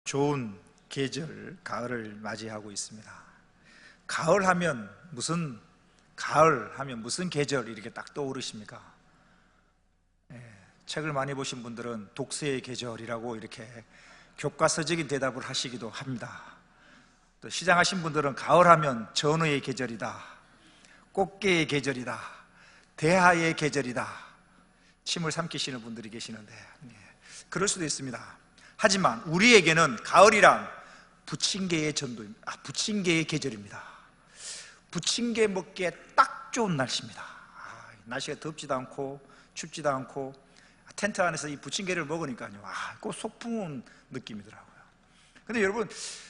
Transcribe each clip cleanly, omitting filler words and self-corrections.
좋은 계절, 가을을 맞이하고 있습니다. 가을 하면 무슨 계절 이렇게 딱 떠오르십니까? 책을 많이 보신 분들은 독서의 계절이라고 이렇게 교과서적인 대답을 하시기도 합니다. 또 시장하신 분들은 가을 하면 전어의 계절이다, 꽃게의 계절이다, 대하의 계절이다, 침을 삼키시는 분들이 계시는데, 그럴 수도 있습니다. 하지만 우리에게는 가을이란 부침개의 부침개의 계절입니다. 부침개 먹기에 딱 좋은 날씨입니다. 날씨가 덥지도 않고 춥지도 않고 텐트 안에서 이 부침개를 먹으니까요, 그 소풍 느낌이더라고요. 근데 여러분,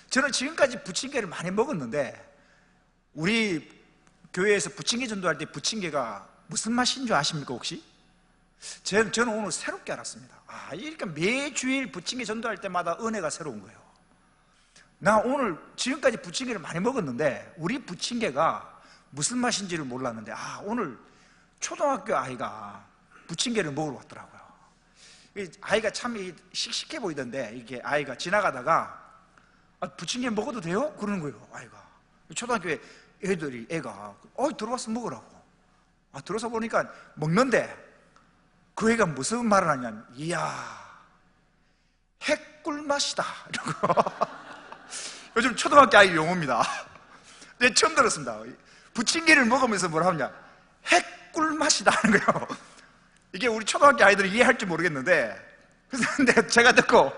저는 지금까지 부침개를 많이 먹었는데, 우리 교회에서 부침개 전도할 때 부침개가 무슨 맛인 줄 아십니까 혹시? 저는 오늘 새롭게 알았습니다. 이렇게 매주일 부침개 전도할 때마다 은혜가 새로운 거예요. 나 오늘 지금까지 부침개를 많이 먹었는데 우리 부침개가 무슨 맛인지를 몰랐는데, 오늘 초등학교 아이가 부침개를 먹으러 왔더라고요. 아이가 참 씩씩해 보이던데, 이게 아이가 지나가다가 부침개 먹어도 돼요? 그러는 거예요. 아이가 초등학교 애가 들어와서 먹으라고. 들어서 보니까 먹는데 그 애가 무슨 말을 하냐면, 이야, 핵꿀맛이다 이러고. 요즘 초등학교 아이 용어입니다. 네, 처음 들었습니다. 부침개를 먹으면서 뭐라 하냐, 핵꿀맛이다 하는 거예요. 이게 우리 초등학교 아이들이 이해할지 모르겠는데, 근데 제가 듣고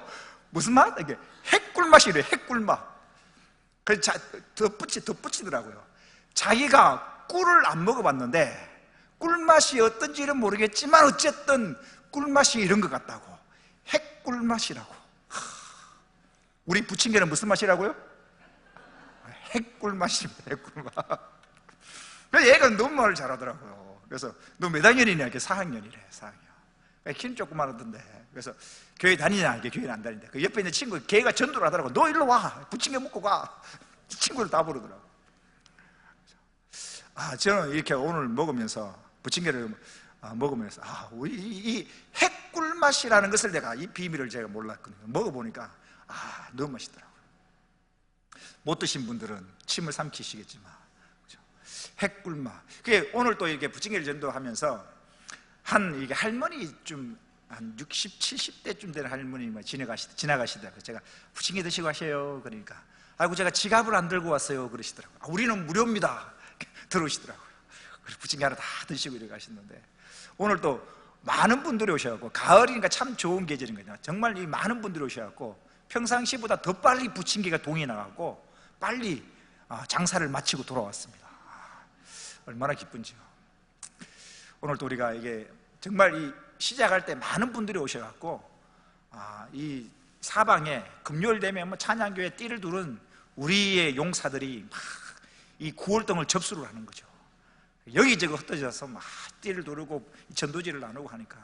무슨 맛? 이게 핵꿀맛이래요. 핵꿀맛. 그래서 덧붙이더라고요. 자기가 꿀을 안 먹어봤는데 꿀맛이 어떤지는 모르겠지만 어쨌든 꿀맛이 이런 것 같다고. 핵꿀맛이라고. 우리 부침개는 무슨 맛이라고요? 핵꿀맛입니다. 핵꿀맛. 그래서 얘가 너무 말을 잘하더라고요. 그래서 너 몇 학년이냐? 이렇게 4학년이래. 4학년. 키는 조그마하던데. 그래서 교회 다니냐? 이게 교회는 안 다닌대. 그 옆에 있는 친구, 걔가 전도를 하더라고. 너 일로 와. 부침개 먹고 가. 친구를 다 부르더라고. 저는 이렇게 오늘 먹으면서, 부침개를 먹으면서, 우리 이 핵꿀맛이라는 것을 내가, 이 비밀을 제가 몰랐거든요. 먹어보니까 너무 맛있더라고요. 못 드신 분들은 침을 삼키시겠지만, 그렇죠? 핵꿀맛. 그게 오늘 또 이렇게 부침개를 전도하면서 이게 할머니 한 60, 70대쯤 되는 할머니만 지나가시더라고요. 제가 부침개 드시고 가세요. 그러니까, 제가 지갑을 안 들고 왔어요. 그러시더라고요. 우리는 무료입니다. 들어오시더라고요. 그래서 부침개 하나 다 드시고 이렇게 가셨는데, 오늘 또 많은 분들이 오셔갖고, 가을이니까 참 좋은 계절인 거죠. 정말 이 많은 분들이 오셔갖고 평상시보다 더 빨리 부침개가 동이 나가고 빨리 장사를 마치고 돌아왔습니다. 얼마나 기쁜지요. 오늘 또 우리가 이게 정말 시작할 때 많은 분들이 오셔갖고, 이 사방에 금요일 되면 찬양교회 띠를 두른 우리의 용사들이 막 이 구월등을 접수를 하는 거죠. 여기저기 흩어져서 막 띠를 두르고 전도지를 나누고 하니까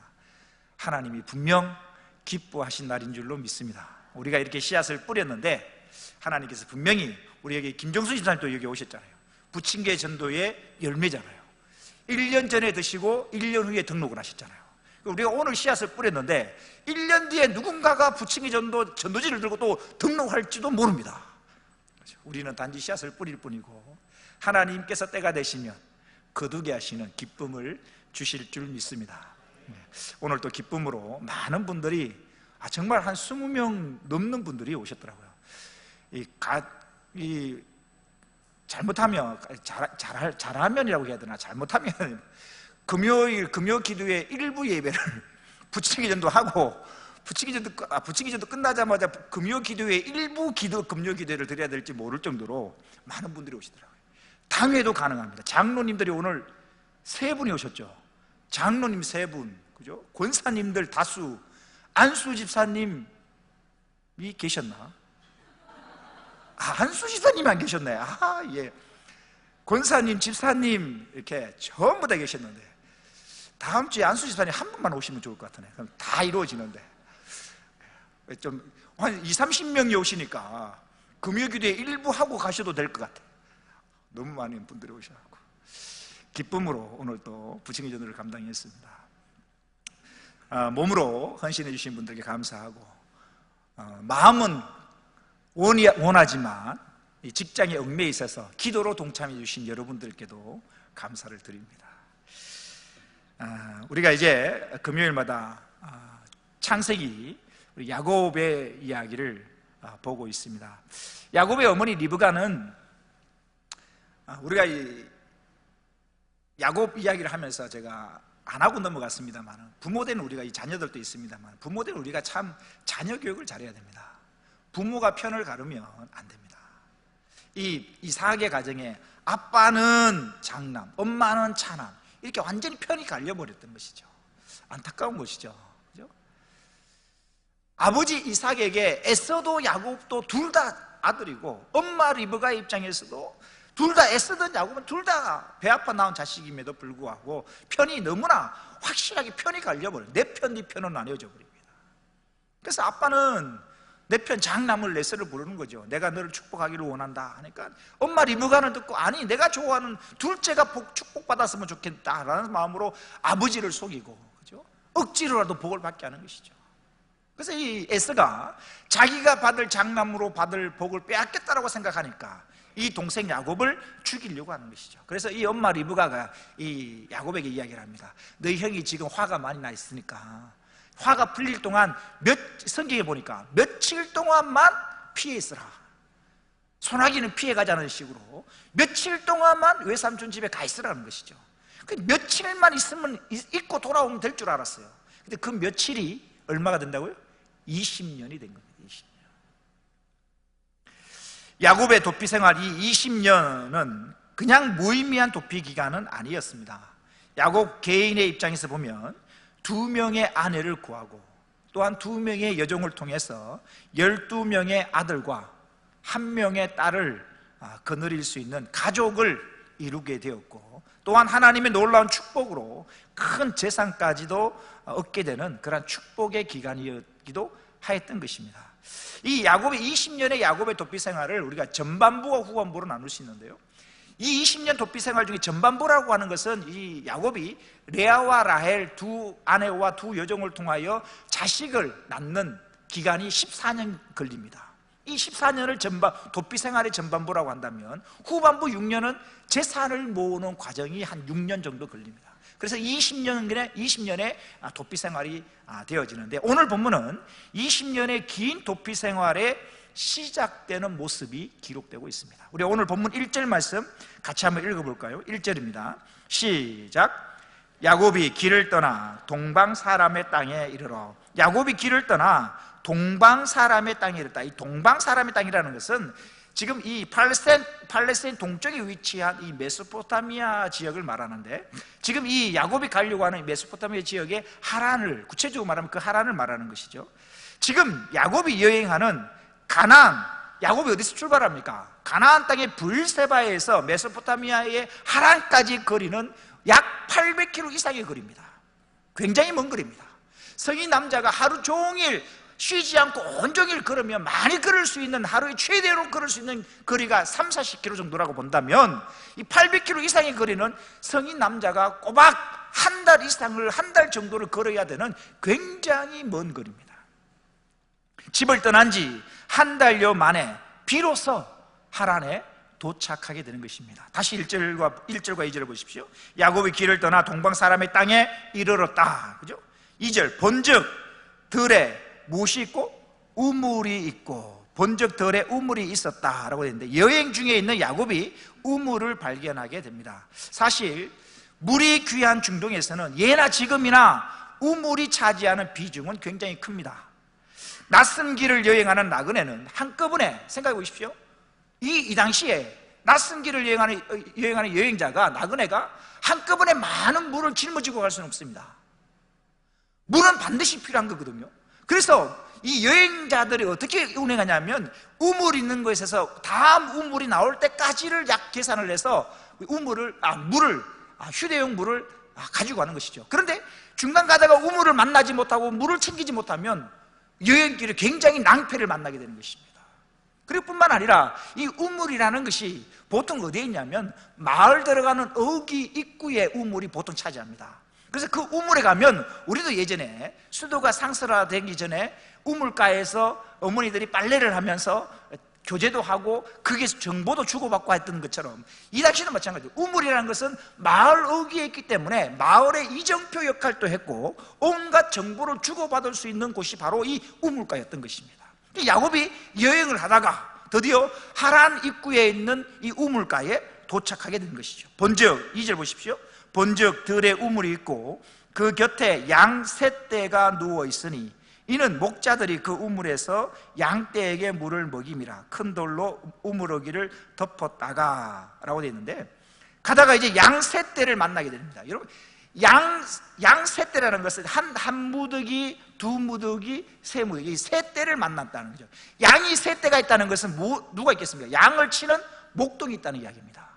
하나님이 분명 기뻐하신 날인 줄로 믿습니다. 우리가 이렇게 씨앗을 뿌렸는데 하나님께서 분명히 우리에게, 김정수 집사님도 여기 오셨잖아요. 부침개 전도의 열매잖아요. 1년 전에 드시고 1년 후에 등록을 하셨잖아요. 우리가 오늘 씨앗을 뿌렸는데 1년 뒤에 누군가가 부침개 전도지를 들고 또 등록할지도 모릅니다. 우리는 단지 씨앗을 뿌릴 뿐이고, 하나님께서 때가 되시면 거두게 하시는 기쁨을 주실 줄 믿습니다. 오늘 또 기쁨으로 많은 분들이, 정말 한 20명 넘는 분들이 오셨더라고요. 잘못하면, 잘하면이라고 해야 되나, 잘못하면 금요 기도회 일부 예배를 부침개 전도하고, 부침개 전도 끝나자마자 금요 기도회 일부 금요 기도회를 드려야 될지 모를 정도로 많은 분들이 오시더라고요. 당회도 가능합니다. 장로님들이 오늘 3분이 오셨죠. 장로님 3분, 그죠? 권사님들 다수, 안수 집사님이 계셨나? 안수 집사님이 안 계셨네. 예. 권사님, 집사님 이렇게 전부 다 계셨는데, 다음 주에 안수 집사님 한 분만 오시면 좋을 것 같으네. 그럼 다 이루어지는데, 좀 한 20-30명이 오시니까 금요기도에 일부 하고 가셔도 될 것 같아요. 너무 많은 분들이 오셔서 기쁨으로 오늘 또 부침개 전도를 감당했습니다. 몸으로 헌신해 주신 분들께 감사하고, 마음은 원하지만 이 직장에 얽매여 있어서 기도로 동참해 주신 여러분들께도 감사를 드립니다. 우리가 이제 금요일마다 창세기 우리 야곱의 이야기를 보고 있습니다. 야곱의 어머니 리브가는 우리가 이 야곱 이야기를 하면서 제가 안 하고 넘어갔습니다만, 부모된 우리가 이 자녀들도 있습니다만, 부모된 우리가 참 자녀 교육을 잘해야 됩니다. 부모가 편을 가르면 안 됩니다. 이 이삭의 가정에 아빠는 장남, 엄마는 차남, 이렇게 완전히 편이 갈려버렸던 것이죠. 안타까운 것이죠. 그죠? 아버지 이삭에게 에서도 야곱도 둘 다 아들이고, 엄마 리브가의 입장에서도 둘 다 애쓰던 야곱은 둘 다 배 아파 낳은 자식임에도 불구하고 편이 너무나 확실하게 편이 갈려버려요. 내 편, 네 편은 나뉘어져 버립니다. 그래서 아빠는 내 편 장남을 레스를 부르는 거죠. 내가 너를 축복하기를 원한다 하니까 엄마 리브가는 듣고, 아니 내가 좋아하는 둘째가 축복받았으면 좋겠다라는 마음으로 아버지를 속이고, 그죠? 억지로라도 복을 받게 하는 것이죠. 그래서 이 에서가 자기가 받을 장남으로 받을 복을 빼앗겠다라고 생각하니까 이 동생 야곱을 죽이려고 하는 것이죠. 그래서 이 엄마 리브가가 이 야곱에게 이야기를 합니다. 너희 형이 지금 화가 많이 나 있으니까 화가 풀릴 동안 성경에 보니까 며칠 동안만 피해 있으라. 소나기는 피해 가자는 식으로 며칠 동안만 외삼촌 집에 가 있으라는 것이죠. 며칠만 있으면 있고 돌아오면 될 줄 알았어요. 근데 그 며칠이 얼마가 된다고요? 20년이 된 겁니다. 20년. 야곱의 도피 생활, 이 20년은 그냥 무의미한 도피 기간은 아니었습니다. 야곱 개인의 입장에서 보면 2명의 아내를 구하고, 또한 2명의 여종을 통해서 12명의 아들과 1명의 딸을 거느릴 수 있는 가족을 이루게 되었고, 또한 하나님의 놀라운 축복으로 큰 재산까지도 얻게 되는 그런 축복의 기간이기도 하였던 것입니다. 이 야곱의 20년의 야곱의 도피 생활을 우리가 전반부와 후반부로 나눌 수 있는데요, 이 20년 도피 생활 중에 전반부라고 하는 것은 이 야곱이 레아와 라헬 두 아내와 두 여종을 통하여 자식을 낳는 기간이 14년 걸립니다. 이 14년을 도피 생활의 전반부라고 한다면, 후반부 6년은 재산을 모으는 과정이 한 6년 정도 걸립니다. 그래서 20년의 도피 생활이 되어지는데, 오늘 본문은 20년의 긴 도피 생활의 시작되는 모습이 기록되고 있습니다. 우리 오늘 본문 1절 말씀 같이 한번 읽어볼까요? 1절입니다. 시작. 야곱이 길을 떠나 동방 사람의 땅에 이르러. 야곱이 길을 떠나 동방 사람의 땅에 이르렀다. 이 동방 사람의 땅이라는 것은 지금 이 팔레스타인 동쪽에 위치한 이 메소포타미아 지역을 말하는데, 지금 이 야곱이 가려고 하는 메소포타미아 지역의 하란을, 구체적으로 말하면 그 하란을 말하는 것이죠. 지금 야곱이 여행하는 가나안, 야곱이 어디서 출발합니까? 가나안 땅의 브엘세바에서 메소포타미아의 하란까지 거리는 약 800km 이상의 거리입니다. 굉장히 먼 거리입니다. 성인 남자가 하루 종일 쉬지 않고 온종일 걸으면 많이 걸을 수 있는, 하루에 최대로 걸을 수 있는 거리가 3, 40km 정도라고 본다면, 이 800km 이상의 거리는 성인 남자가 꼬박 한 달 정도를 걸어야 되는 굉장히 먼 거리입니다. 집을 떠난 지 한 달여 만에 비로소 하란에 도착하게 되는 것입니다. 다시 1절과 2절을 보십시오. 야곱이 길을 떠나 동방 사람의 땅에 이르렀다. 그죠? 2절, 본즉 들에 무엇이 있고 우물이 있고, 본즉 들에 우물이 있었다라고 되는데, 여행 중에 있는 야곱이 우물을 발견하게 됩니다. 사실 물이 귀한 중동에서는 예나 지금이나 우물이 차지하는 비중은 굉장히 큽니다. 낯선 길을 여행하는 나그네는 한꺼번에 생각해 보십시오. 이 당시에 낯선 길을 여행하는 여행자가, 나그네가 한꺼번에 많은 물을 짊어지고 갈 수는 없습니다. 물은 반드시 필요한 거거든요. 그래서 이 여행자들이 어떻게 운행하냐면, 우물 있는 곳에서 다음 우물이 나올 때까지를 약 계산을 해서 휴대용 물을 가지고 가는 것이죠. 그런데 중간 가다가 우물을 만나지 못하고 물을 챙기지 못하면 여행길에 굉장히 낭패를 만나게 되는 것입니다. 그리고 뿐만 아니라 이 우물이라는 것이 보통 어디에 있냐면, 마을 들어가는 어귀 입구에 우물이 보통 차지합니다. 그래서 그 우물에 가면, 우리도 예전에 수도가 상설화되기 전에 우물가에서 어머니들이 빨래를 하면서 교제도 하고 거기에서 정보도 주고받고 했던 것처럼 이 당시도 마찬가지예요. 우물이라는 것은 마을 어귀에 있기 때문에 마을의 이정표 역할도 했고 온갖 정보를 주고받을 수 있는 곳이 바로 이 우물가였던 것입니다. 야곱이 여행을 하다가 드디어 하란 입구에 있는 이 우물가에 도착하게 된 것이죠. 본즉 2절 보십시오. 본즉 들에 우물이 있고 그 곁에 양 세 떼가 누워 있으니 이는 목자들이 그 우물에서 양떼에게 물을 먹임이라. 큰 돌로 우물어기를 덮었다가 라고 되어 있는데, 가다가 이제 양 세 떼를 만나게 됩니다. 여러분, 양 세 떼라는 것은 한 무더기, 두 무더기, 세 무더기, 이 세 떼를 만났다는 거죠. 양이 세 떼가 있다는 것은 누가 있겠습니까? 양을 치는 목동이 있다는 이야기입니다.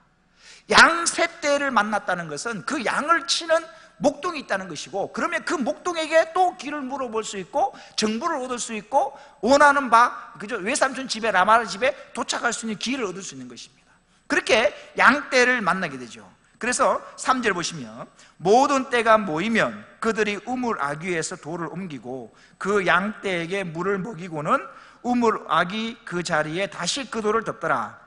양 세 떼를 만났다는 것은 그 양을 치는 목동이 있다는 것이고, 그러면 그 목동에게 또 길을 물어볼 수 있고 정보를 얻을 수 있고 원하는 바, 그죠? 외삼촌 집에, 라마 집에 도착할 수 있는 길을 얻을 수 있는 것입니다. 그렇게 양떼를 만나게 되죠. 그래서 3절 보시면 모든 떼가 모이면 그들이 우물 아귀에서 돌을 옮기고 그 양떼에게 물을 먹이고는 우물 아귀 그 자리에 다시 그 돌을 덮더라.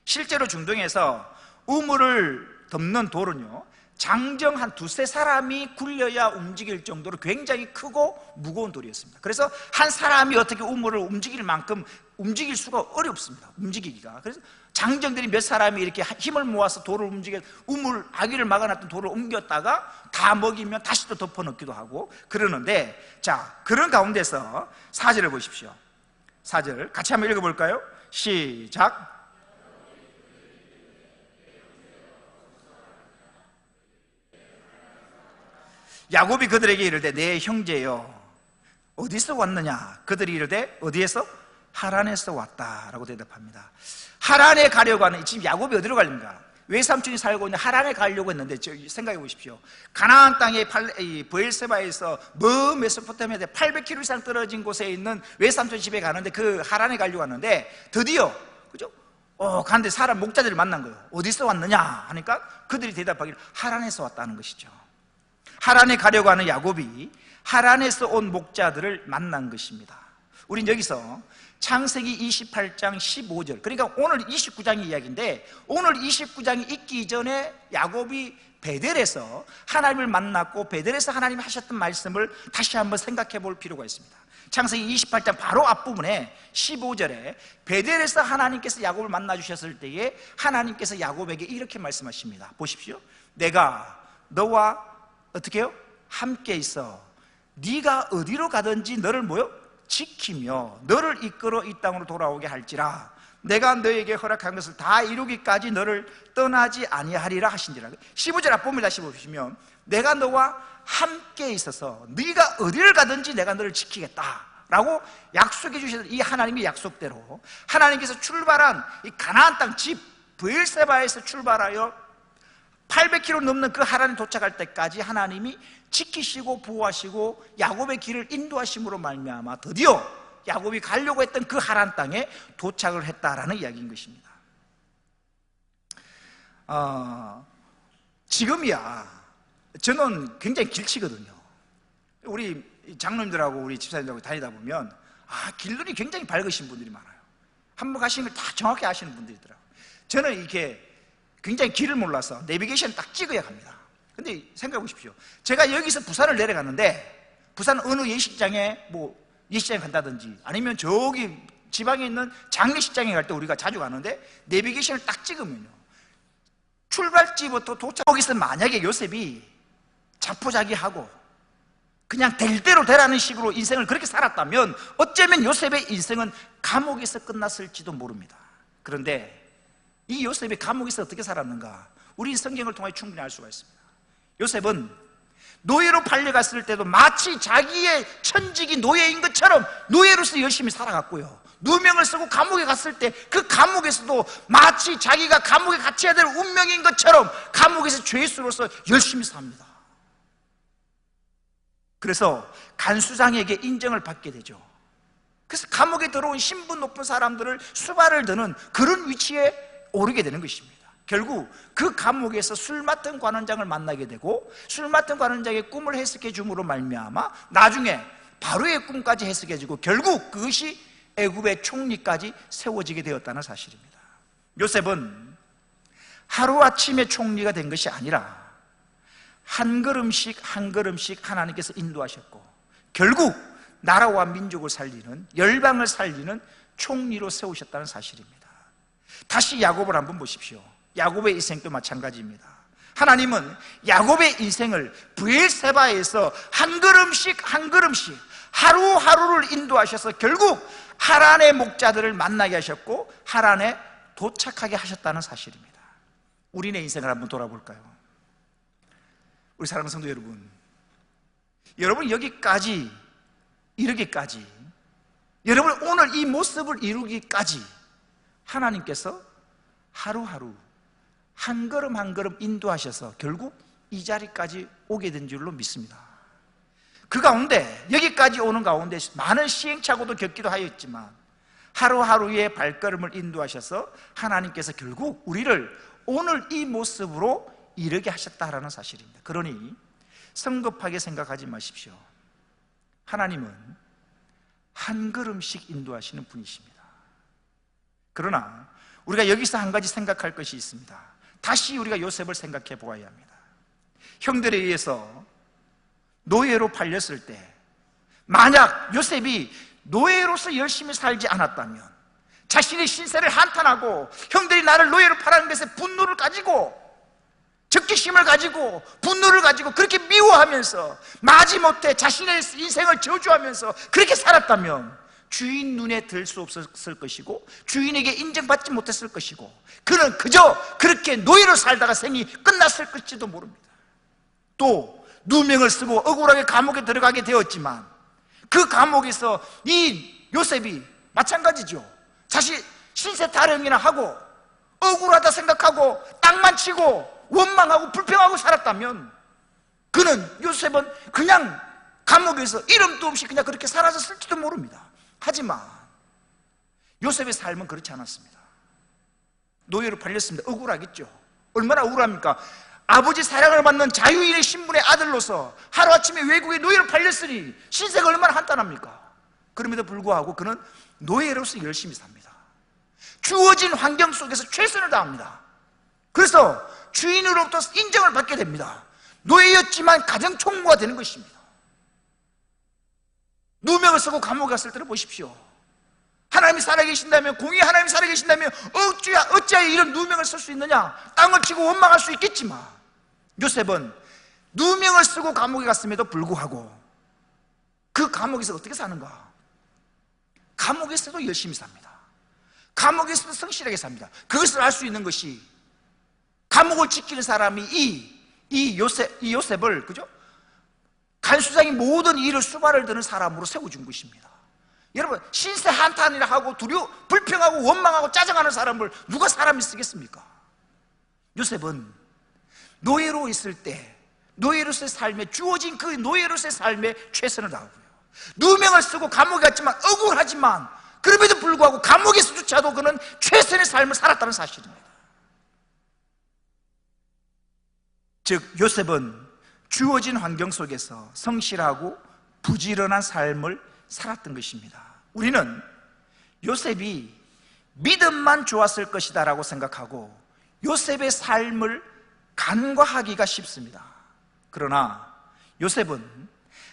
실제로 중동에서 우물을 덮는 돌은요, 장정 한 두세 사람이 굴려야 움직일 정도로 굉장히 크고 무거운 돌이었습니다. 그래서 한 사람이 어떻게 우물을 움직일 만큼 움직일 수가 어렵습니다. 움직이기가. 그래서 장정들이 몇 사람이 이렇게 힘을 모아서 돌을 움직여 우물 아귀를 막아놨던 돌을 옮겼다가 다 먹이면 다시 또 덮어넣기도 하고 그러는데, 자, 그런 가운데서 4절을 보십시오. 4절 같이 한번 읽어볼까요? 시작. 야곱이 그들에게 이르되 내 형제여 어디서 왔느냐? 그들이 이르되 어디에서? 하란에서 왔다라고 대답합니다. 하란에 가려고 하는, 지금 야곱이 어디로 가려는가? 외삼촌이 살고 있는 하란에 가려고 했는데, 생각해 보십시오. 가나안 땅의 브엘세바에서 먼 메소포타미아에 800km 이상 떨어진 곳에 있는 외삼촌 집에 가는데, 그 하란에 가려고 하는데 드디어, 그죠? 가는데 사람 목자들을 만난 거예요. 어디서 왔느냐 하니까 그들이 대답하기를 하란에서 왔다는 것이죠. 하란에 가려고 하는 야곱이 하란에서 온 목자들을 만난 것입니다. 우린 여기서 창세기 28장 15절, 그러니까 오늘 29장의 이야기인데, 오늘 29장이 있기 전에 야곱이 베델에서 하나님을 만났고 베델에서 하나님이 하셨던 말씀을 다시 한번 생각해 볼 필요가 있습니다. 창세기 28장 바로 앞부분에 15절에 베델에서 하나님께서 야곱을 만나 주셨을 때에 하나님께서 야곱에게 이렇게 말씀하십니다. 보십시오. 내가 너와 어떻게 해요? 함께 있어 네가 어디로 가든지 너를 뭐요? 지키며 너를 이끌어 이 땅으로 돌아오게 할지라. 내가 너에게 허락한 것을 다 이루기까지 너를 떠나지 아니하리라 하신지라. 15절 앞부분을 다시 보시면 내가 너와 함께 있어서 네가 어디를 가든지 내가 너를 지키겠다 라고 약속해 주신 이 하나님의 약속대로 하나님께서 출발한 이 가나안 땅 집 브엘세바에서 출발하여 800km 넘는 그 하란에 도착할 때까지 하나님이 지키시고 보호하시고 야곱의 길을 인도하심으로 말미암아 드디어 야곱이 가려고 했던 그 하란 땅에 도착을 했다라는 이야기인 것입니다. 지금이야 저는 굉장히 길치거든요. 우리 장로님들하고 우리 집사님들하고 다니다 보면 길들이 굉장히 밝으신 분들이 많아요. 한번 가시는 걸 다 정확히 아시는 분들이더라고요. 저는 이렇게 굉장히 길을 몰라서 내비게이션 딱 찍어야 합니다. 근데 생각해 보십시오. 제가 여기서 부산을 내려가는데 부산 어느 예식장에 예식장에 간다든지 아니면 저기 지방에 있는 장례식장에 갈 때 우리가 자주 가는데 내비게이션을 딱 찍으면요, 출발지부터 도착, 거기서 만약에 요셉이 자포자기하고 그냥 될 대로 되라는 식으로 인생을 그렇게 살았다면 어쩌면 요셉의 인생은 감옥에서 끝났을지도 모릅니다. 그런데 이 요셉이 감옥에서 어떻게 살았는가? 우리 성경을 통해 충분히 알 수가 있습니다. 요셉은 노예로 팔려갔을 때도 마치 자기의 천직이 노예인 것처럼 노예로서 열심히 살아갔고요, 누명을 쓰고 감옥에 갔을 때 그 감옥에서도 마치 자기가 감옥에 갇혀야 될 운명인 것처럼 감옥에서 죄수로서 열심히 삽니다. 그래서 간수장에게 인정을 받게 되죠. 그래서 감옥에 들어온 신분 높은 사람들을 수발을 드는 그런 위치에 오르게 되는 것입니다. 결국 그 감옥에서 술 맡은 관원장을 만나게 되고 술 맡은 관원장의 꿈을 해석해 줌으로 말미암아 나중에 바로의 꿈까지 해석해 주고 결국 그것이 애굽의 총리까지 세워지게 되었다는 사실입니다. 요셉은 하루아침에 총리가 된 것이 아니라 한 걸음씩 한 걸음씩 하나님께서 인도하셨고 결국 나라와 민족을 살리는, 열방을 살리는 총리로 세우셨다는 사실입니다. 다시 야곱을 한번 보십시오. 야곱의 인생도 마찬가지입니다. 하나님은 야곱의 인생을 브엘세바에서 한 걸음씩 한 걸음씩 하루하루를 인도하셔서 결국 하란의 목자들을 만나게 하셨고 하란에 도착하게 하셨다는 사실입니다. 우리네 인생을 한번 돌아볼까요? 우리 사랑하는 성도 여러분, 여기까지 이르기까지, 여러분 오늘 이 모습을 이루기까지 하나님께서 하루하루 한 걸음 한 걸음 인도하셔서 결국 이 자리까지 오게 된 줄로 믿습니다. 그 가운데, 여기까지 오는 가운데 많은 시행착오도 겪기도 하였지만 하루하루의 발걸음을 인도하셔서 하나님께서 결국 우리를 오늘 이 모습으로 이르게 하셨다라는 사실입니다. 그러니 성급하게 생각하지 마십시오. 하나님은 한 걸음씩 인도하시는 분이십니다. 그러나 우리가 여기서 한 가지 생각할 것이 있습니다. 다시 우리가 요셉을 생각해 보아야 합니다. 형들에 의해서 노예로 팔렸을 때 만약 요셉이 노예로서 열심히 살지 않았다면, 자신의 신세를 한탄하고 형들이 나를 노예로 팔아는 것에 분노를 가지고, 적개심을 가지고, 분노를 가지고 그렇게 미워하면서 마지못해 자신의 인생을 저주하면서 그렇게 살았다면 주인 눈에 들 수 없었을 것이고 주인에게 인정받지 못했을 것이고 그는 그저 그렇게 노예로 살다가 생이 끝났을 것일지도 모릅니다. 또 누명을 쓰고 억울하게 감옥에 들어가게 되었지만 그 감옥에서 이 요셉이 마찬가지죠. 사실 신세 타령이나 하고 억울하다 생각하고 땅만 치고 원망하고 불평하고 살았다면 그는, 요셉은 그냥 감옥에서 이름도 없이 그냥 그렇게 사라졌을지도 모릅니다. 하지만 요셉의 삶은 그렇지 않았습니다. 노예로 팔렸습니다. 억울하겠죠. 얼마나 억울합니까? 아버지 사랑을 받는 자유인의 신분의 아들로서 하루아침에 외국에 노예로 팔렸으니 신세가 얼마나 한탄합니까? 그럼에도 불구하고 그는 노예로서 열심히 삽니다. 주어진 환경 속에서 최선을 다합니다. 그래서 주인으로부터 인정을 받게 됩니다. 노예였지만 가정 총무가 되는 것입니다. 누명을 쓰고 감옥에 갔을 때를 보십시오. 하나님이 살아계신다면, 공의 하나님이 살아계신다면 어찌하여 이런 누명을 쓸 수 있느냐? 땅을 치고 원망할 수 있겠지만 요셉은 누명을 쓰고 감옥에 갔음에도 불구하고 그 감옥에서 어떻게 사는가? 감옥에서도 열심히 삽니다. 감옥에서도 성실하게 삽니다. 그것을 알 수 있는 것이 감옥을 지키는 사람이 이 요셉을, 그죠? 간수장이 모든 일을 수발을 드는 사람으로 세워준 것입니다. 여러분, 신세 한탄이라 하고 불평하고 원망하고 짜증하는 사람을 누가 사람이 쓰겠습니까? 요셉은 노예로 있을 때 노예로서의 삶에, 주어진 그 노예로서의 삶에 최선을 다하고요, 누명을 쓰고 감옥에 갔지만 억울하지만 그럼에도 불구하고 감옥에서조차도 그는 최선의 삶을 살았다는 사실입니다. 즉 요셉은 주어진 환경 속에서 성실하고 부지런한 삶을 살았던 것입니다. 우리는 요셉이 믿음만 좋았을 것이다 라고 생각하고 요셉의 삶을 간과하기가 쉽습니다. 그러나 요셉은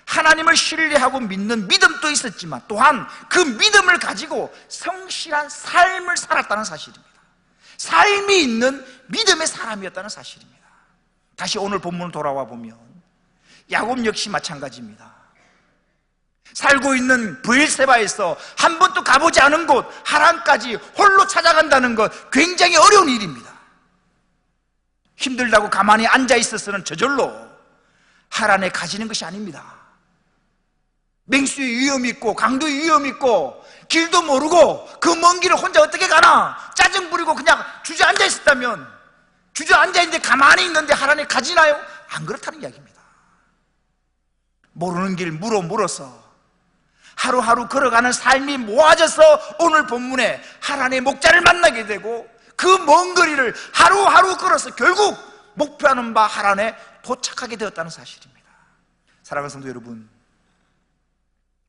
하나님을 신뢰하고 믿는 믿음도 있었지만 또한 그 믿음을 가지고 성실한 삶을 살았다는 사실입니다. 삶이 있는 믿음의 사람이었다는 사실입니다. 다시 오늘 본문을 돌아와 보면 야곱 역시 마찬가지입니다. 살고 있는 브엘세바에서 한 번도 가보지 않은 곳 하란까지 홀로 찾아간다는 것 굉장히 어려운 일입니다. 힘들다고 가만히 앉아 있어서는 저절로 하란에 가지는 것이 아닙니다. 맹수의 위험이 있고 강도의 위험이 있고 길도 모르고 그 먼 길을 혼자 어떻게 가나 짜증 부리고 그냥 주저앉아 있었다면, 주저앉아 있는데 가만히 있는데 하란에 가지나요? 안 그렇다는 이야기입니다. 모르는 길 물어서 하루하루 걸어가는 삶이 모아져서 오늘 본문에 하란의 목자를 만나게 되고 그 먼 거리를 하루하루 걸어서 결국 목표하는 바 하란에 도착하게 되었다는 사실입니다. 사랑하는 성도 여러분,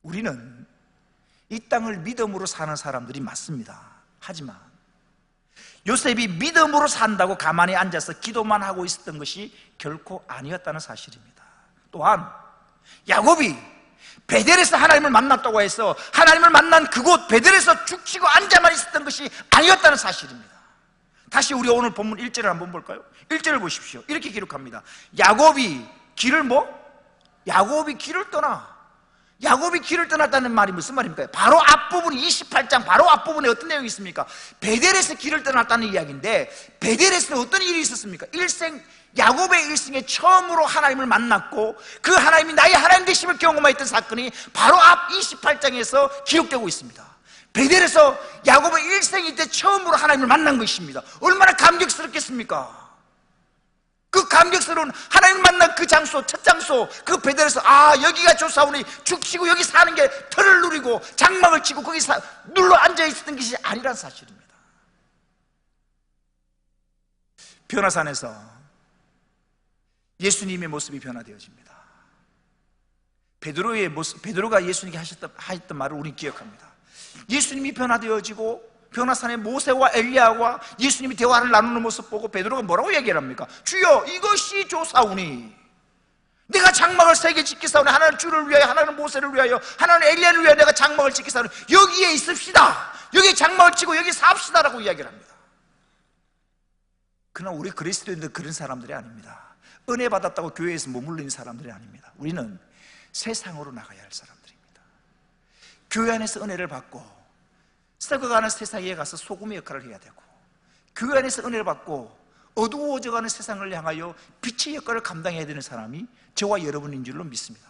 우리는 이 땅을 믿음으로 사는 사람들이 맞습니다. 하지만 요셉이 믿음으로 산다고 가만히 앉아서 기도만 하고 있었던 것이 결코 아니었다는 사실입니다. 또한 야곱이 베델에서 하나님을 만났다고 해서 하나님을 만난 그곳 베델에서 죽치고 앉아만 있었던 것이 아니었다는 사실입니다. 다시 우리 오늘 본문 1절을 한번 볼까요? 1절을 보십시오. 이렇게 기록합니다. 야곱이 길을 떠났다는 말이 무슨 말입니까? 바로 앞부분이 28장 바로 앞부분에 어떤 내용이 있습니까? 베델에서 길을 떠났다는 이야기인데, 베델에서 어떤 일이 있었습니까? 야곱의 일생에 처음으로 하나님을 만났고 그 하나님이 나의 하나님 되심을 경험했던 사건이 바로 앞 28장에서 기록되고 있습니다. 베델에서 야곱의 일생일 때 처음으로 하나님을 만난 것입니다. 얼마나 감격스럽겠습니까? 그 감격스러운 하나님을 만난 그 장소, 첫 장소, 그 베델에서 여기가 조사오니 죽치고 여기 사는 게 털을 누리고 장막을 치고 거기 눌러 앉아 있었던 것이 아니란 사실입니다. 변화산에서 예수님의 모습이 변화되어집니다. 베드로가 예수님께 하셨던 말을 우리는 기억합니다. 예수님이 변화되어지고 변화산의 모세와 엘리야와 예수님이 대화를 나누는 모습 보고 베드로가 뭐라고 얘기를 합니까? 주여, 이것이 조사오니 내가 장막을 3개 짓겠사오니, 하나는 주를 위하여, 하나는 모세를 위하여, 하나는 엘리야를 위하여 내가 장막을 짓겠사오니 여기에 있읍시다, 여기 장막을 치고 여기 삽시다라고 이야기를 합니다. 그러나 우리 그리스도인들 그런 사람들이 아닙니다. 은혜 받았다고 교회에서 머물러 있는 사람들이 아닙니다. 우리는 세상으로 나가야 할 사람들입니다. 교회 안에서 은혜를 받고 썩어가는 세상에 가서 소금의 역할을 해야 되고, 교회 안에서 은혜를 받고 어두워져가는 세상을 향하여 빛의 역할을 감당해야 되는 사람이 저와 여러분인 줄로 믿습니다.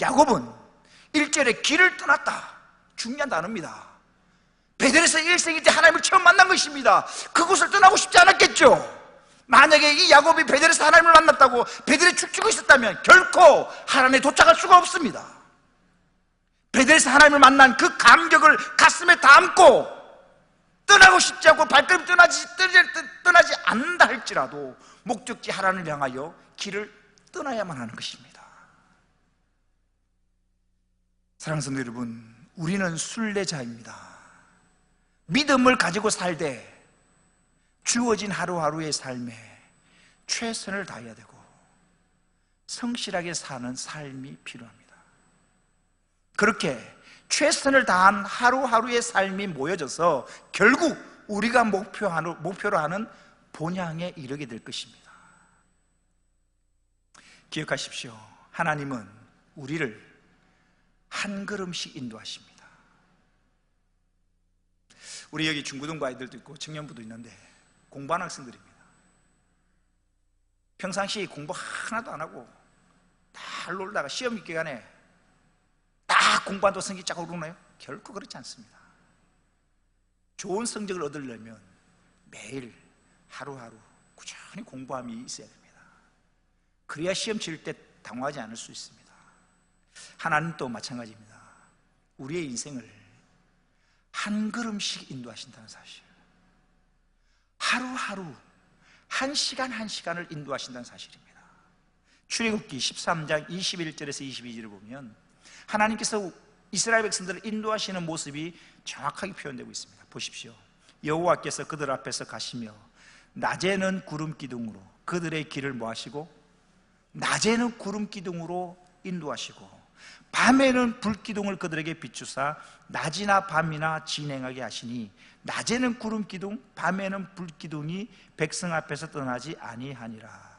야곱은 1절에 길을 떠났다, 중요한 단어입니다. 베델에서 일생일 때 하나님을 처음 만난 것입니다. 그곳을 떠나고 싶지 않았겠죠. 만약에 이 야곱이 베델에서 하나님을 만났다고 베델에 죽치고 있었다면 결코 하나님에 도착할 수가 없습니다. 베델에서 하나님을 만난 그 감격을 가슴에 담고 떠나고 싶지 않고 발걸음 떠나지 않는다 할지라도 목적지 하나님을 향하여 길을 떠나야만 하는 것입니다. 사랑하는 성도 여러분, 우리는 순례자입니다. 믿음을 가지고 살되 주어진 하루하루의 삶에 최선을 다해야 되고 성실하게 사는 삶이 필요합니다. 그렇게 최선을 다한 하루하루의 삶이 모여져서 결국 우리가 목표로 하는 본향에 이르게 될 것입니다. 기억하십시오. 하나님은 우리를 한 걸음씩 인도하십니다. 우리 여기 중고등부 아이들도 있고 청년부도 있는데 공부하는 학생들입니다. 평상시 공부 하나도 안 하고 다 놀다가 시험 기간에 딱 공부한다고 성적이 쫙 오르나요? 결코 그렇지 않습니다. 좋은 성적을 얻으려면 매일 하루하루 꾸준히 공부함이 있어야 됩니다. 그래야 시험 치를 때 당황하지 않을 수 있습니다. 하나님도 마찬가지입니다. 우리의 인생을 한 걸음씩 인도하신다는 사실, 하루하루 한 시간 한 시간을 인도하신다는 사실입니다. 출애굽기 13장 21절에서 22절을 보면 하나님께서 이스라엘 백성들을 인도하시는 모습이 정확하게 표현되고 있습니다. 보십시오. 여호와께서 그들 앞에서 가시며 낮에는 구름 기둥으로 그들의 길을 뭐하시고, 낮에는 구름 기둥으로 인도하시고 밤에는 불기둥을 그들에게 비추사 낮이나 밤이나 진행하게 하시니 낮에는 구름 기둥, 밤에는 불기둥이 백성 앞에서 떠나지 아니하니라.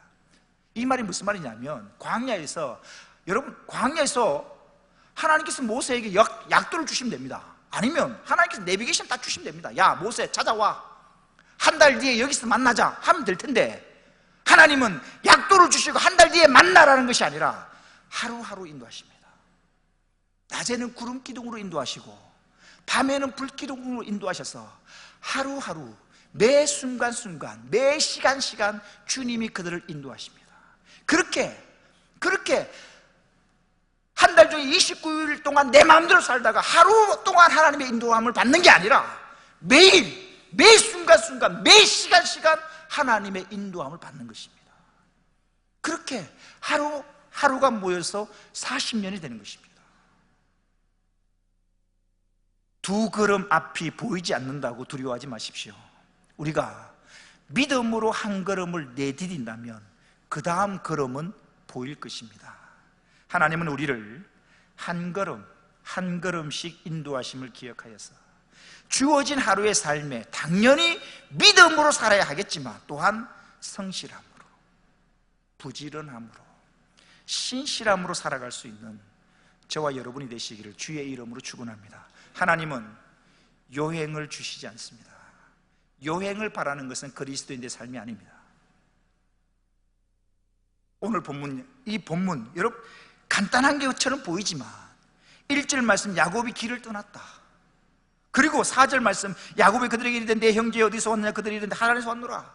이 말이 무슨 말이냐면, 광야에서 하나님께서 모세에게 약도를 주시면 됩니다. 아니면 하나님께서 내비게이션 딱 주시면 됩니다. 야, 모세 찾아와, 한 달 뒤에 여기서 만나자 하면 될 텐데, 하나님은 약도를 주시고 한 달 뒤에 만나라는 것이 아니라 하루하루 인도하십니다. 낮에는 구름 기둥으로 인도하시고 밤에는 불 기둥으로 인도하셔서 하루하루 매 순간순간 매 시간 주님이 그들을 인도하십니다. 그렇게 한 달 중에 29일 동안 내 마음대로 살다가 하루 동안 하나님의 인도함을 받는 게 아니라 매일 매 순간순간 매 시간 하나님의 인도함을 받는 것입니다. 그렇게 하루가 모여서 40년이 되는 것입니다. 두 걸음 앞이 보이지 않는다고 두려워하지 마십시오. 우리가 믿음으로 한 걸음을 내디딘다면 그 다음 걸음은 보일 것입니다. 하나님은 우리를 한 걸음 한 걸음씩 인도하심을 기억하여서 주어진 하루의 삶에 당연히 믿음으로 살아야 하겠지만 또한 성실함으로, 부지런함으로, 신실함으로 살아갈 수 있는 저와 여러분이 되시기를 주의 이름으로 축원합니다. 하나님은 요행을 주시지 않습니다. 요행을 바라는 것은 그리스도인의 삶이 아닙니다. 오늘 본문, 이 본문 여러분 간단한 것처럼 보이지만 1절 말씀 야곱이 길을 떠났다. 그리고 4절 말씀 야곱이 그들에게 이르되 내 형제 어디서 왔느냐 그들이 이르되 하란에서 왔노라.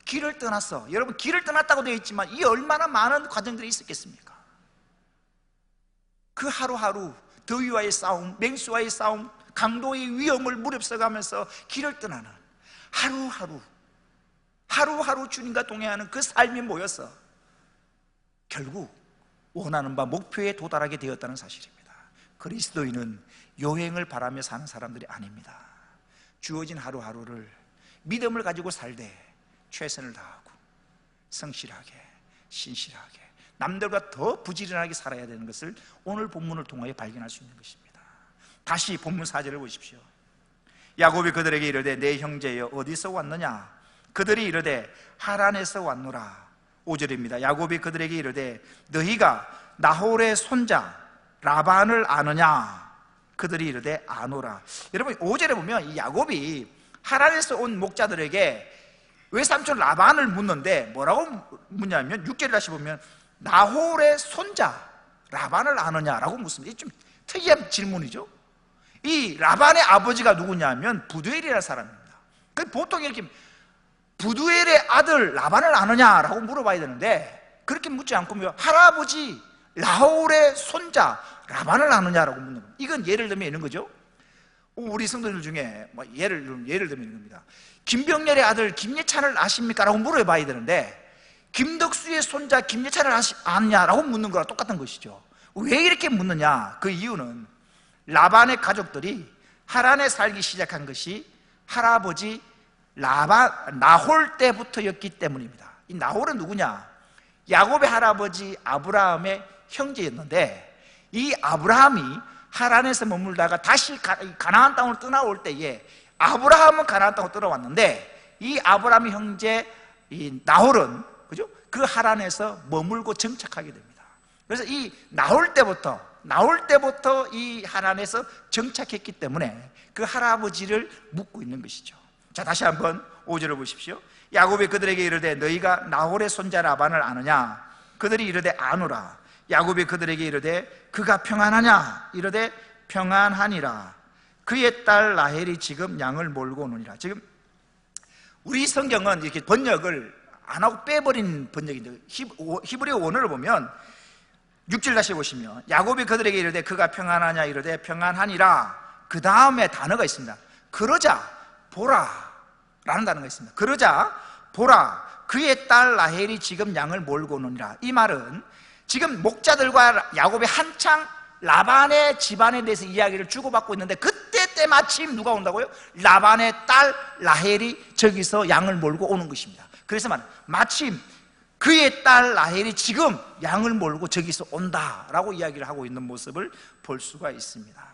길을 떠났어. 여러분 길을 떠났다고 되어 있지만 이 얼마나 많은 과정들이 있었겠습니까? 그 하루하루 더위와의 싸움, 맹수와의 싸움, 강도의 위험을 무릅써가면서 길을 떠나는 하루하루 주님과 동행하는 그 삶이 모여서 결국 원하는 바 목표에 도달하게 되었다는 사실입니다. 그리스도인은 요행을 바라며 사는 사람들이 아닙니다. 주어진 하루하루를 믿음을 가지고 살되 최선을 다하고 성실하게, 신실하게, 남들보다 더 부지런하게 살아야 되는 것을 오늘 본문을 통하여 발견할 수 있는 것입니다. 다시 본문 4절을 보십시오. 야곱이 그들에게 이르되 내 형제여 어디서 왔느냐 그들이 이르되 하란에서 왔노라. 5절입니다. 야곱이 그들에게 이르되 너희가 나홀의 손자 라반을 아느냐 그들이 이르되 아노라. 여러분 5절에 보면 이 야곱이 하란에서 온 목자들에게 외삼촌 라반을 묻는데 뭐라고 묻냐면 6절에 다시 보면 나홀의 손자 라반을 아느냐라고 묻습니다. 이게 좀 특이한 질문이죠. 이 라반의 아버지가 누구냐면 부두엘이라는 사람입니다. 보통 이렇게 부두엘의 아들 라반을 아느냐라고 물어봐야 되는데 그렇게 묻지 않고 할아버지 나홀의 손자 라반을 아느냐라고 묻는 겁니다. 이건 예를 들면 이런 거죠. 우리 성도들 중에 예를 들면 이런 겁니다. 김병렬의 아들 김예찬을 아십니까? 라고 물어봐야 되는데 김덕수의 손자 김예찬을 아느냐라고 묻는 거랑 똑같은 것이죠. 왜 이렇게 묻느냐? 그 이유는 라반의 가족들이 하란에 살기 시작한 것이 할아버지 나홀 때부터였기 때문입니다. 이 나홀은 누구냐? 야곱의 할아버지 아브라함의 형제였는데 이 아브라함이 하란에서 머물다가 다시 가나안 땅으로 떠나올 때에 아브라함은 가나안 땅으로 떠나왔는데 이 아브라함의 형제 이 나홀은 그죠? 그 하란에서 머물고 정착하게 됩니다. 그래서 이 나홀 때부터 이 하란에서 정착했기 때문에 그 할아버지를 묻고 있는 것이죠. 자, 다시 한번 5절을 보십시오. 야곱이 그들에게 이르되 너희가 나홀의 손자 라반을 아느냐 그들이 이르되 아노라. 야곱이 그들에게 이르되 그가 평안하냐 이르되 평안하니라. 그의 딸 라헬이 지금 양을 몰고 오느니라. 지금 우리 성경은 이렇게 번역을 안 하고 빼버린 번역인데 히브리어 원어를 보면 6절 다시 보시면 야곱이 그들에게 이르되 그가 평안하냐 이르되 평안하니라. 그 다음에 단어가 있습니다. 그러자 보라 라는 단어가 있습니다. 그러자 보라 그의 딸 라헬이 지금 양을 몰고 오느니라. 이 말은 지금 목자들과 야곱이 한창 라반의 집안에 대해서 이야기를 주고받고 있는데 그때 때마침 누가 온다고요? 라반의 딸 라헬이 저기서 양을 몰고 오는 것입니다. 그래서 마침 그의 딸 라헬이 지금 양을 몰고 저기서 온다라고 이야기를 하고 있는 모습을 볼 수가 있습니다.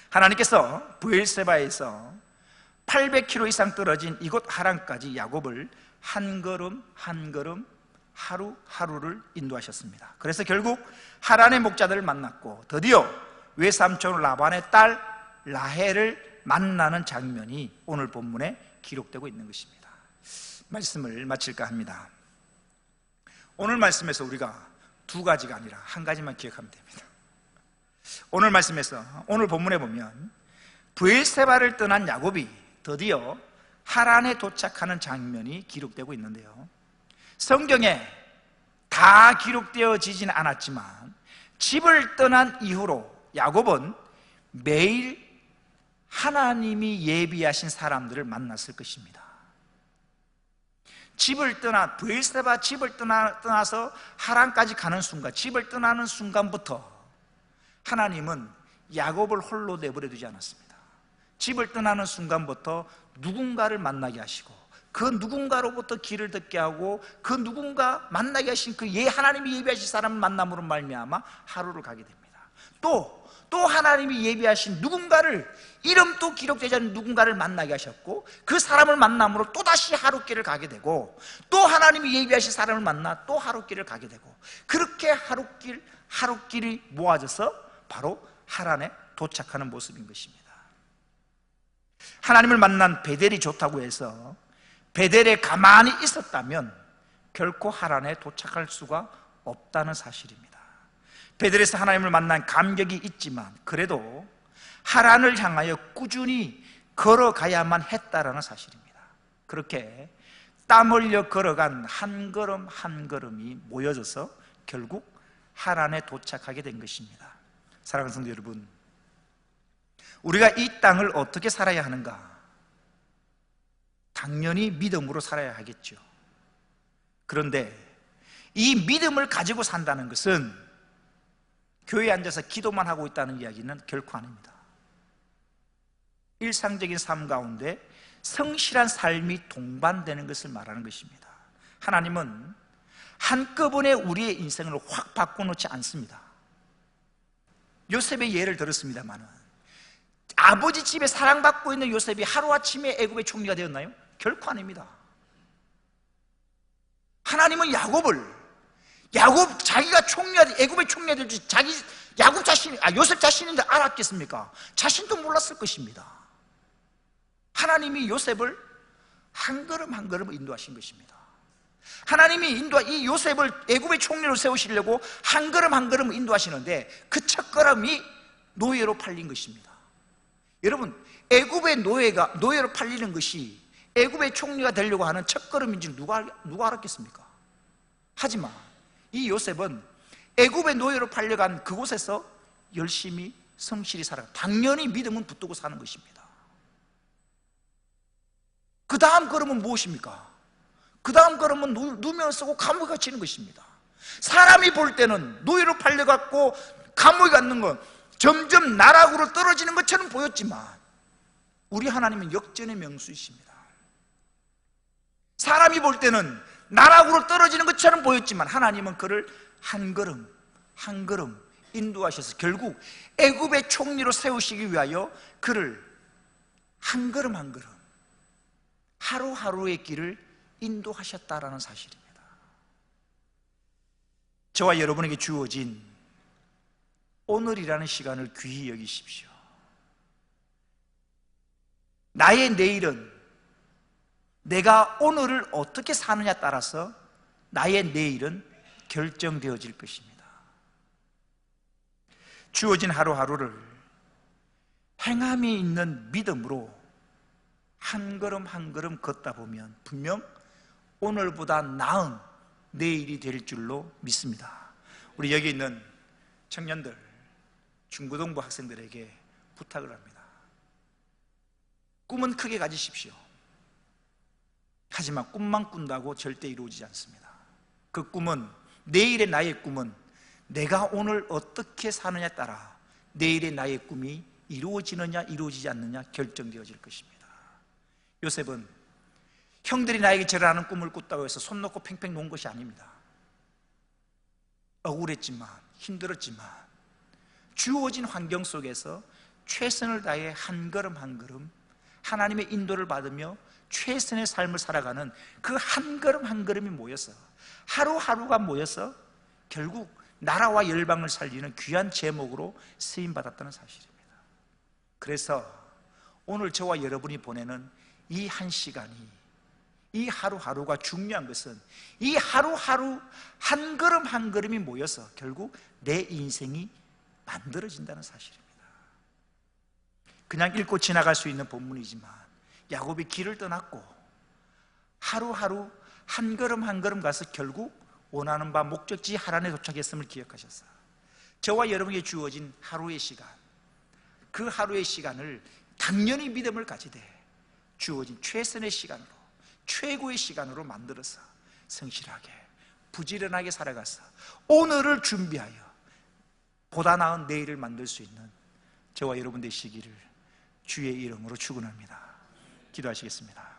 하나님께서 브엘세바에서 800km 이상 떨어진 이곳 하란까지 야곱을 한 걸음 한 걸음 하루하루를 인도하셨습니다. 그래서 결국 하란의 목자들을 만났고 드디어 외삼촌 라반의 딸 라헬을 만나는 장면이 오늘 본문에 기록되고 있는 것입니다. 말씀을 마칠까 합니다. 오늘 말씀에서 우리가 두 가지가 아니라 한 가지만 기억하면 됩니다. 오늘 말씀에서 오늘 본문에 보면 브엘세바를 떠난 야곱이 드디어 하란에 도착하는 장면이 기록되고 있는데요, 성경에 다 기록되어지지는 않았지만 집을 떠난 이후로 야곱은 매일 하나님이 예비하신 사람들을 만났을 것입니다. 브엘세바 집을 떠나서 하란까지 가는 순간, 집을 떠나는 순간부터 하나님은 야곱을 홀로 내버려 두지 않았습니다. 집을 떠나는 순간부터 누군가를 만나게 하시고 그 누군가로부터 길을 듣게 하고 그 누군가 만나게 하신 그 하나님이 예비하신 사람을 만남으로 말미암아 하루를 가게 됩니다. 또 하나님이 예비하신 누군가를, 이름도 기록되지 않은 누군가를 만나게 하셨고 그 사람을 만남으로 또다시 하루길을 가게 되고 또 하나님이 예비하신 사람을 만나 또 하루길을 가게 되고 그렇게 하루길이 모아져서 바로 하란에 도착하는 모습인 것입니다. 하나님을 만난 베델이 좋다고 해서 베델에 가만히 있었다면 결코 하란에 도착할 수가 없다는 사실입니다. 베델에서 하나님을 만난 감격이 있지만 그래도 하란을 향하여 꾸준히 걸어가야만 했다라는 사실입니다. 그렇게 땀 흘려 걸어간 한 걸음 한 걸음이 모여져서 결국 하란에 도착하게 된 것입니다. 사랑하는 성도 여러분, 우리가 이 땅을 어떻게 살아야 하는가? 당연히 믿음으로 살아야 하겠죠. 그런데 이 믿음을 가지고 산다는 것은 교회에 앉아서 기도만 하고 있다는 이야기는 결코 아닙니다. 일상적인 삶 가운데 성실한 삶이 동반되는 것을 말하는 것입니다. 하나님은 한꺼번에 우리의 인생을 확 바꿔놓지 않습니다. 요셉의 예를 들었습니다만 아버지 집에 사랑받고 있는 요셉이 하루아침에 애굽의 총리가 되었나요? 결코 아닙니다. 하나님은 야곱 자기가 애굽의 총리가 될 줄 요셉 자신인데 알았겠습니까? 자신도 몰랐을 것입니다. 하나님이 요셉을 한 걸음 한 걸음 인도하신 것입니다. 하나님이 이 요셉을 애굽의 총리로 세우시려고 한 걸음 한 걸음 인도하시는데 그 첫 걸음이 노예로 팔린 것입니다. 여러분, 애굽의 노예로 팔리는 것이 애굽의 총리가 되려고 하는 첫 걸음인지 누가 알았겠습니까? 하지만 이 요셉은 애굽의 노예로 팔려간 그곳에서 열심히 성실히 살아가, 당연히 믿음은 붙들고 사는 것입니다. 그 다음 걸음은 무엇입니까? 그 다음 걸음은 누명 쓰고 감옥에 갇히는 것입니다. 사람이 볼 때는 노예로 팔려갔고 감옥에 갇는 건 점점 나락으로 떨어지는 것처럼 보였지만 우리 하나님은 역전의 명수이십니다. 사람이 볼 때는 나락으로 떨어지는 것처럼 보였지만 하나님은 그를 한 걸음 한 걸음 인도하셔서 결국 애굽의 총리로 세우시기 위하여 그를 한 걸음 한 걸음 하루하루의 길을 인도하셨다라는 사실입니다. 저와 여러분에게 주어진 오늘이라는 시간을 귀히 여기십시오. 나의 내일은 내가 오늘을 어떻게 사느냐 따라서 나의 내일은 결정되어질 것입니다. 주어진 하루하루를 행함이 있는 믿음으로 한 걸음 한 걸음 걷다 보면 분명 오늘보다 나은 내일이 될 줄로 믿습니다. 우리 여기 있는 청년들, 중고등부 학생들에게 부탁을 합니다. 꿈은 크게 가지십시오. 하지만 꿈만 꾼다고 절대 이루어지지 않습니다. 그 꿈은, 내일의 나의 꿈은 내가 오늘 어떻게 사느냐에 따라 내일의 나의 꿈이 이루어지느냐 이루어지지 않느냐 결정되어질 것입니다. 요셉은 형들이 나에게 절하는 꿈을 꿨다고 해서 손 놓고 팽팽 놓은 것이 아닙니다. 억울했지만, 힘들었지만 주어진 환경 속에서 최선을 다해 한 걸음 한 걸음 하나님의 인도를 받으며 최선의 삶을 살아가는 그 한 걸음 한 걸음이 모여서, 하루하루가 모여서 결국 나라와 열방을 살리는 귀한 제목으로 쓰임받았다는 사실입니다. 그래서 오늘 저와 여러분이 보내는 이 한 시간이, 이 하루하루가 중요한 것은 이 하루하루 한 걸음 한 걸음이 모여서 결국 내 인생이 만들어진다는 사실입니다. 그냥 읽고 지나갈 수 있는 본문이지만 야곱이 길을 떠났고 하루하루 한 걸음 한 걸음 가서 결국 원하는 바 목적지 하란에 도착했음을 기억하셨어요. 저와 여러분에게 주어진 하루의 시간, 그 하루의 시간을 당연히 믿음을 가지되 주어진 최선의 시간으로, 최고의 시간으로 만들어서 성실하게 부지런하게 살아가서 오늘을 준비하여 보다 나은 내일을 만들 수 있는 저와 여러분 되시기를 주의 이름으로 축원합니다. 기도하시겠습니다.